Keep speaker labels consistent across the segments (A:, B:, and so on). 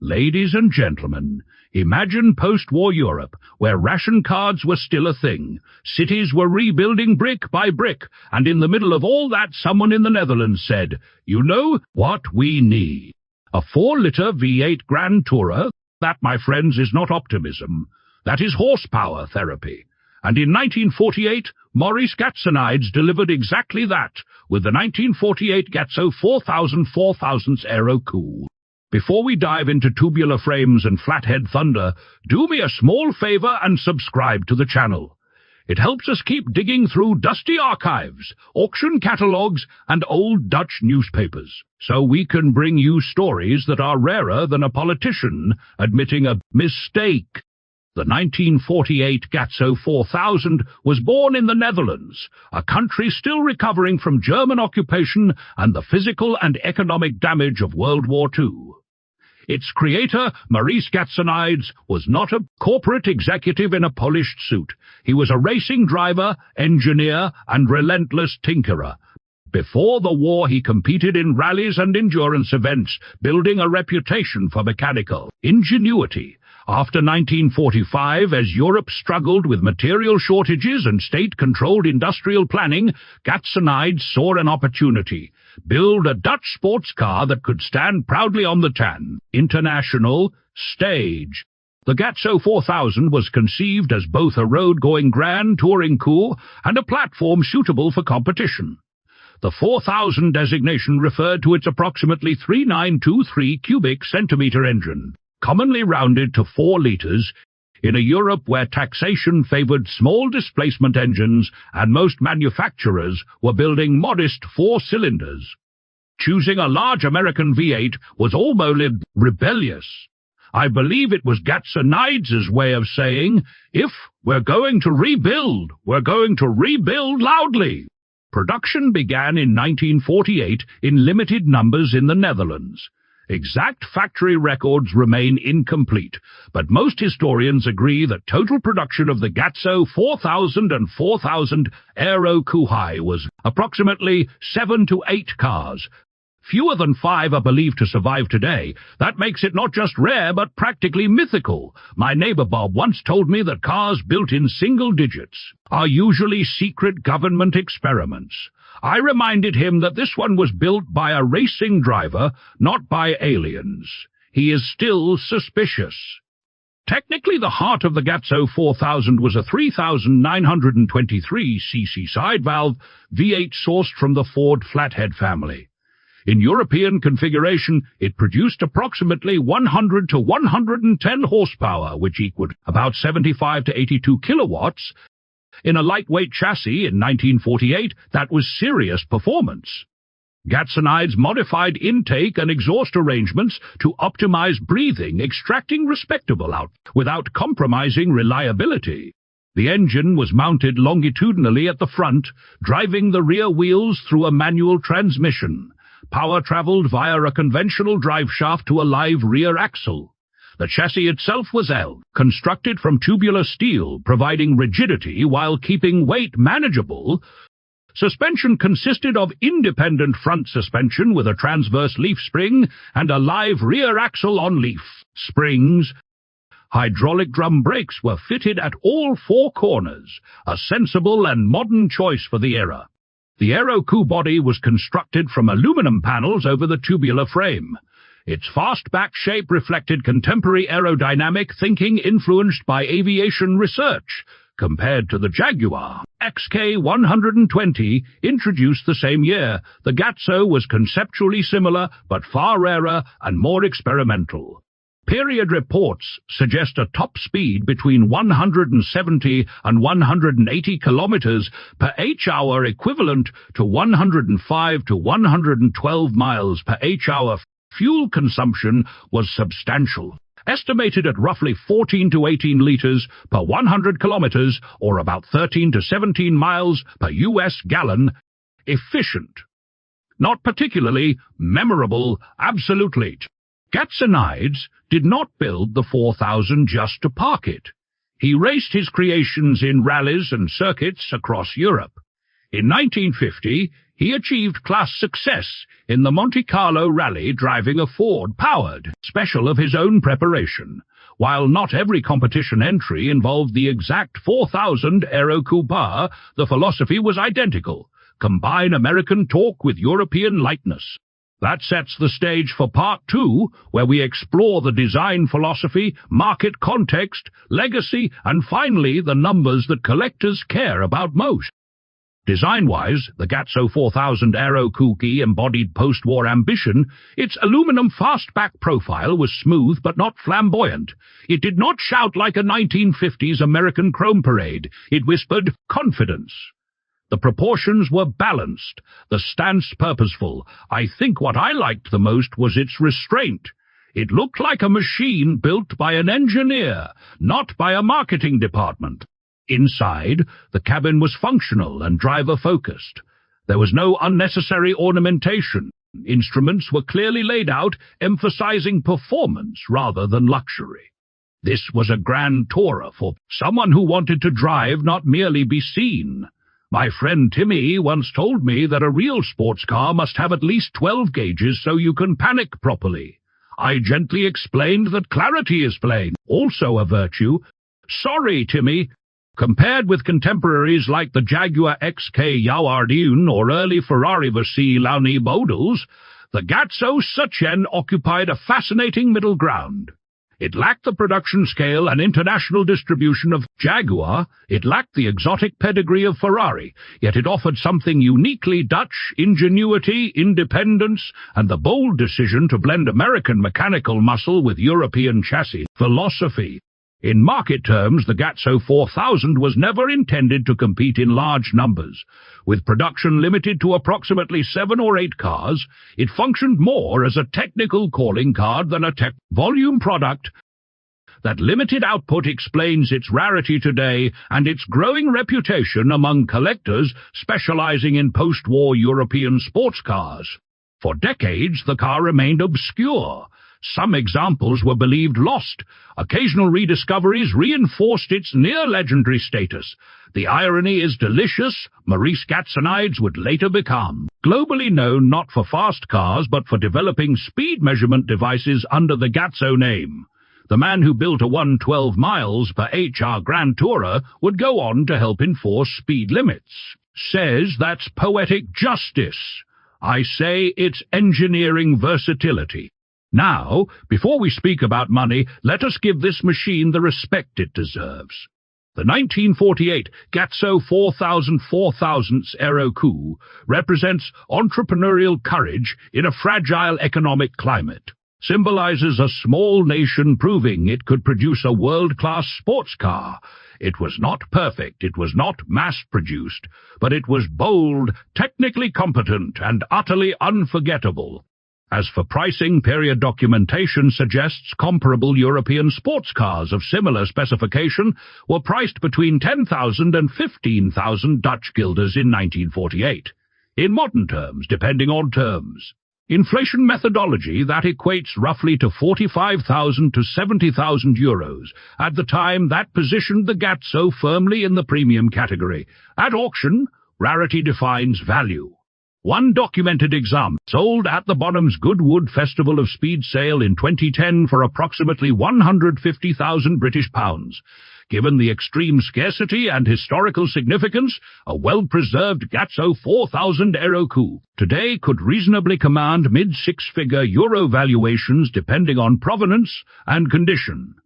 A: Ladies and gentlemen, imagine post-war Europe, where ration cards were still a thing. Cities were rebuilding brick by brick, and in the middle of all that, someone in the Netherlands said, "You know what we need? A 4-liter V8 Grand Tourer." That, my friends, is not optimism. That is horsepower therapy. And in 1948, Maurice Gatsonides delivered exactly that, with the 1948 Gatso 4000 Aero Coupé. Before we dive into tubular frames and flathead thunder, do me a small favor and subscribe to the channel. It helps us keep digging through dusty archives, auction catalogues, and old Dutch newspapers, so we can bring you stories that are rarer than a politician admitting a mistake. The 1948 Gatso 4000 was born in the Netherlands, a country still recovering from German occupation and the physical and economic damage of World War II. Its creator, Maurice Gatsonides, was not a corporate executive in a polished suit. He was a racing driver, engineer, and relentless tinkerer. Before the war, he competed in rallies and endurance events, building a reputation for mechanical ingenuity. After 1945, as Europe struggled with material shortages and state-controlled industrial planning, Gatsonides saw an opportunity: build a Dutch sports car that could stand proudly on the international stage. The Gatso 4000 was conceived as both a road-going grand touring coupe and a platform suitable for competition. The 4000 designation referred to its approximately 3923 cubic centimeter engine, commonly rounded to 4 liters, in a Europe where taxation favored small displacement engines and most manufacturers were building modest 4 cylinders. Choosing a large American V8 was almost rebellious. I believe it was Gatsonides' way of saying, if we're going to rebuild, we're going to rebuild loudly. Production began in 1948 in limited numbers in the Netherlands. Exact factory records remain incomplete, but most historians agree that total production of the Gatso 4000 and 4000 Aero Coupé was approximately 7 to 8 cars. Fewer than 5 are believed to survive today. That makes it not just rare, but practically mythical. My neighbor Bob once told me that cars built in single digits are usually secret government experiments. I reminded him that this one was built by a racing driver, not by aliens. He is still suspicious. Technically, the heart of the Gatso 4000 was a 3,923 cc side valve V8 sourced from the Ford Flathead family. In European configuration, it produced approximately 100 to 110 horsepower, which equaled about 75 to 82 kilowatts. In a lightweight chassis in 1948, that was serious performance. Gatsonides modified intake and exhaust arrangements to optimize breathing, extracting respectable out without compromising reliability. The engine was mounted longitudinally at the front, driving the rear wheels through a manual transmission. Power traveled via a conventional drive shaft to a live rear axle. The chassis itself was constructed from tubular steel, providing rigidity while keeping weight manageable. Suspension consisted of independent front suspension with a transverse leaf spring and a live rear axle on leaf springs. Hydraulic drum brakes were fitted at all 4 corners, a sensible and modern choice for the era. The Aero Coupé body was constructed from aluminum panels over the tubular frame. Its fastback shape reflected contemporary aerodynamic thinking influenced by aviation research, compared to the Jaguar XK120, introduced the same year. The Gatso was conceptually similar, but far rarer and more experimental. Period reports suggest a top speed between 170 and 180 kilometers per h-hour, equivalent to 105 to 112 miles per h-hour. Fuel consumption was substantial, estimated at roughly 14 to 18 liters per 100 kilometers, or about 13 to 17 miles per US gallon. Efficient. Not particularly memorable, absolutely. Gatsonides did not build the 4000 just to park it. He raced his creations in rallies and circuits across Europe. In 1950, He achieved class success in the Monte Carlo rally driving a Ford-powered special of his own preparation. While not every competition entry involved the exact 4000 Aero Coupé, the philosophy was identical. Combine American torque with European lightness. That sets the stage for Part 2, where we explore the design philosophy, market context, legacy, and finally the numbers that collectors care about most. Design-wise, the Gatso 4000 Aero Coupé embodied post-war ambition. Its aluminum fastback profile was smooth but not flamboyant. It did not shout like a 1950s American chrome parade. It whispered confidence. The proportions were balanced, the stance purposeful. I think what I liked the most was its restraint. It looked like a machine built by an engineer, not by a marketing department. Inside, the cabin was functional and driver-focused. There was no unnecessary ornamentation. Instruments were clearly laid out, emphasizing performance rather than luxury. This was a grand tourer for someone who wanted to drive, not merely be seen. My friend Timmy once told me that a real sports car must have at least 12 gauges so you can panic properly. I gently explained that clarity is plain, also a virtue. Sorry, Timmy. Compared with contemporaries like the Jaguar XK Yawardune or early Ferrari Launi models, the Gatso Suchen occupied a fascinating middle ground. It lacked the production scale and international distribution of Jaguar, it lacked the exotic pedigree of Ferrari, yet it offered something uniquely Dutch: ingenuity, independence, and the bold decision to blend American mechanical muscle with European chassis philosophy. In market terms, the Gatso 4000 was never intended to compete in large numbers. With production limited to approximately 7 or 8 cars, it functioned more as a technical calling card than a volume product. That limited output explains its rarity today and its growing reputation among collectors specializing in post-war European sports cars. For decades, the car remained obscure. Some examples were believed lost. Occasional rediscoveries reinforced its near-legendary status. The irony is delicious. Maurice Gatsonides would later become globally known not for fast cars but for developing speed measurement devices under the Gatso name. The man who built a 112 miles per HR Grand Tourer would go on to help enforce speed limits. Says that's poetic justice. I say it's engineering versatility. Now, before we speak about money, let us give this machine the respect it deserves. The 1948 Gatso 4000 Aero Coupé represents entrepreneurial courage in a fragile economic climate, symbolizes a small nation proving it could produce a world-class sports car. It was not perfect, it was not mass-produced, but it was bold, technically competent, and utterly unforgettable. As for pricing, period documentation suggests comparable European sports cars of similar specification were priced between 10,000 and 15,000 Dutch guilders in 1948. In modern terms, depending on terms. Inflation methodology, that equates roughly to 45,000 to 70,000 euros. At the time, that positioned the Gatso firmly in the premium category. At auction, rarity defines value. One documented example sold at the Bonham's Goodwood Festival of Speed sale in 2010 for approximately 150,000 British pounds. Given the extreme scarcity and historical significance, a well-preserved Gatso 4000 Aero Coupé today could reasonably command mid-six-figure euro valuations depending on provenance and condition.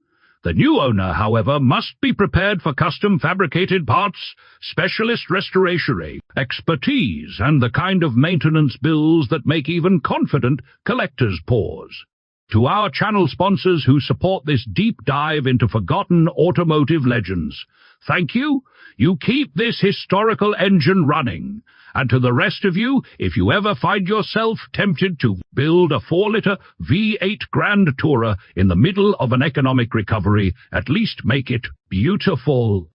A: The new owner, however, must be prepared for custom-fabricated parts, specialist restoration expertise, and the kind of maintenance bills that make even confident collectors pause. To our channel sponsors who support this deep dive into forgotten automotive legends, thank you. You keep this historical engine running. And to the rest of you, if you ever find yourself tempted to build a 4-liter V8 Grand Tourer in the middle of an economic recovery, at least make it beautiful.